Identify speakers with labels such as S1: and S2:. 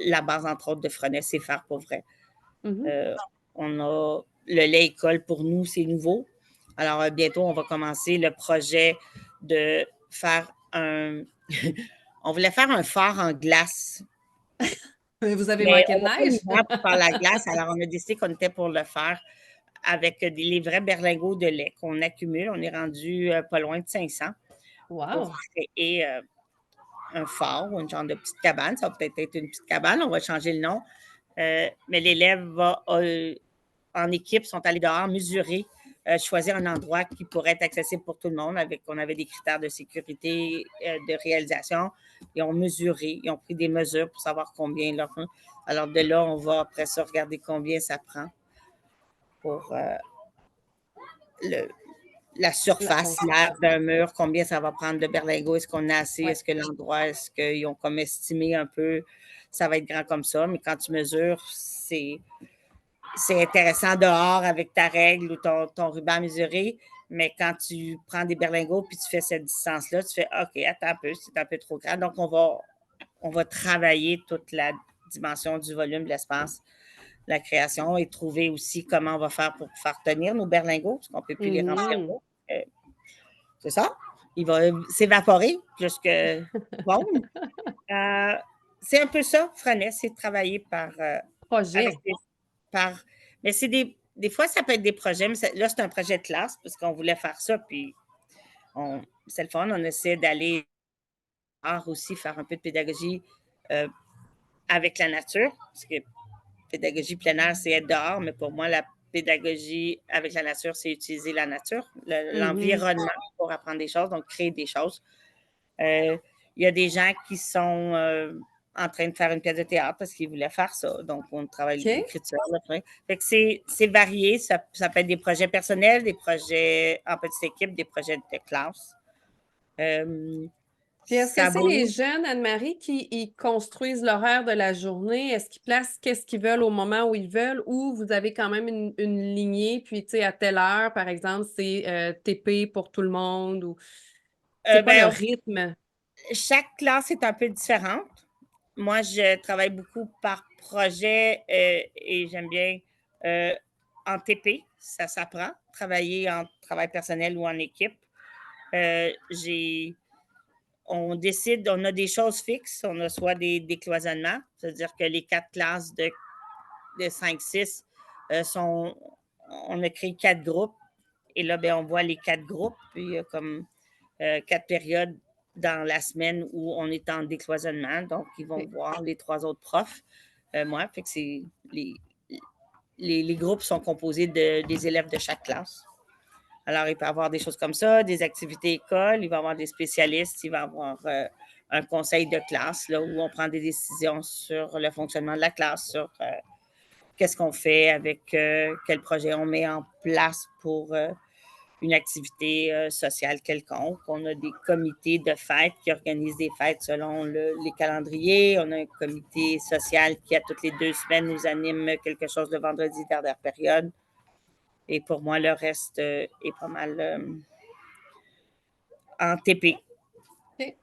S1: la base, entre autres, de Fresnel, c'est Faire pour vrai.
S2: Mhm.
S1: On a le lait école pour nous, c'est nouveau. Alors, bientôt, on va commencer le projet de faire un. On voulait faire un phare en glace.
S2: Vous avez
S1: Mais
S2: manqué
S1: on
S2: de
S1: n'a pas
S2: neige?
S1: le vent pour faire la glace, alors on a décidé qu'on était pour le faire avec les vrais berlingots de lait qu'on accumule. On est rendu pas loin de 500 pour
S2: Wow!
S1: créer un phare ou une genre de petite cabane. Ça va peut-être être une petite cabane, on va changer le nom. Mais l'élève va, en équipe, sont allés dehors mesurer, choisir un endroit qui pourrait être accessible pour tout le monde. On avait des critères de sécurité, de réalisation. Ils ont mesuré, ils ont pris des mesures pour savoir combien leur. Alors de là, on va après ça regarder combien ça prend pour le, la
S2: La
S1: surface, l'air
S2: construction.
S1: d'un mur, combien ça va prendre de berlingot, est-ce qu'on a assez,
S2: Ouais.
S1: est-ce que l'endroit, est-ce qu'ils ont comme estimé un peu, ça va être grand comme ça, mais quand tu mesures, c'est intéressant dehors avec ta règle ou ton ruban à mesurer, mais quand tu prends des berlingots puis tu fais cette distance-là, tu fais OK, attends un peu, c'est un peu trop grand. Donc, on va travailler toute la dimension du volume, de l'espace, la création et trouver aussi comment on va faire pour faire tenir nos berlingots, parce qu'on ne peut plus les remplir
S2: Mhm.
S1: d'eau. C'est ça. Il va s'évaporer plus que bon. Euh, c'est un peu ça, Fresnel, c'est de travailler avec
S2: Projet.
S1: par. Mais c'est des fois, ça peut être des projets, mais là, c'est un projet de classe parce qu'on voulait faire ça, puis c'est le fun. On essaie d'aller aussi faire un peu de pédagogie euh, avec la nature, parce que pédagogie plein air, c'est être dehors, mais pour moi, la pédagogie avec la nature, c'est utiliser la nature,
S2: Mhm.
S1: l'environnement pour apprendre des choses, donc créer des choses. Euh, Il y a des gens qui sont en train de faire une pièce de théâtre parce qu'ils voulaient faire ça. Donc, on travaille
S2: OK.
S1: l'écriture. Fait que c'est varié. Ça peut être des projets personnels, des projets en petite équipe, des projets de classe.
S2: Puis est-ce que
S1: Ça
S2: c'est les
S1: bouge.
S2: jeunes, Anne-Marie, qui ils construisent l'horaire de la journée? Est-ce qu'ils placent qu'est-ce qu'ils veulent au moment où ils veulent? Ou vous avez quand même une lignée, puis tu sais, à telle heure, par exemple, c'est TP pour tout le monde? Ou c'est quoi le
S1: Ben,
S2: rythme?
S1: chaque classe est un peu différente. Moi, je travaille beaucoup par projet et j'aime bien euh, en TP, ça s'apprend, travailler en travail personnel ou en équipe. J'ai on a des choses fixes, on a soit des cloisonnements, c'est-à-dire que les 4 classes de 5-6 sont, on a créé 4 groupes, et là, ben, on voit les 4 groupes, puis il y a comme 4 périodes dans la semaine où on est en décloisonnement, donc ils vont
S2: OK.
S1: voir les 3 autres profs, moi, fait que c'est les groupes sont composés des élèves de chaque classe. Alors, il peut y avoir des choses comme ça, des activités écoles, il va y avoir des spécialistes, il va y avoir un conseil de classe là, où on prend des décisions sur le fonctionnement de la classe, sur qu'est-ce qu'on fait avec quel projet on met en place pour une activité sociale quelconque. On a des comités de fêtes qui organisent des fêtes selon les calendriers. On a un comité social qui, à toutes les 2 semaines, nous anime quelque chose le vendredi, dernière période. Et pour moi, le reste est pas mal en TP.
S2: OK.